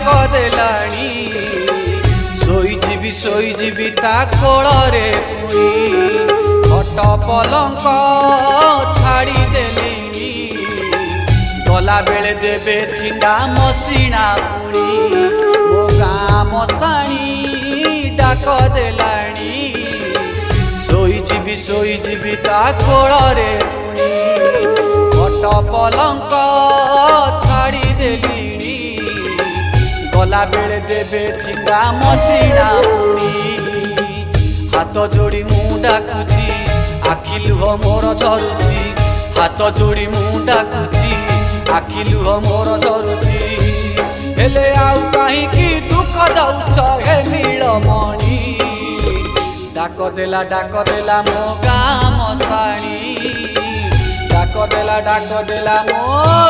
डाक देलाणी शोई जीवी ता कोଳରେ पुणी खट पलंक छाड़ी देलिनी गला बेले देबे ठिंगा मसीना पुणी मो गाँ मशाणी डाक देलाणी शोई जीवी ता कोଳରେ पुणी खट पलंक छाड़ी देलिनी गला बेले देबे ठिंगा मसीना पुणी हाथ जोड़ी मु डाकुची आखि लुह मोर झरुची हाथ जोड़ी मु डाकुची आखि लुह मोर झरुची हेले आउ काहींकी दुख दउछ हे नीलमणि डाक देला मो गाँ मशाणी डाक देला मो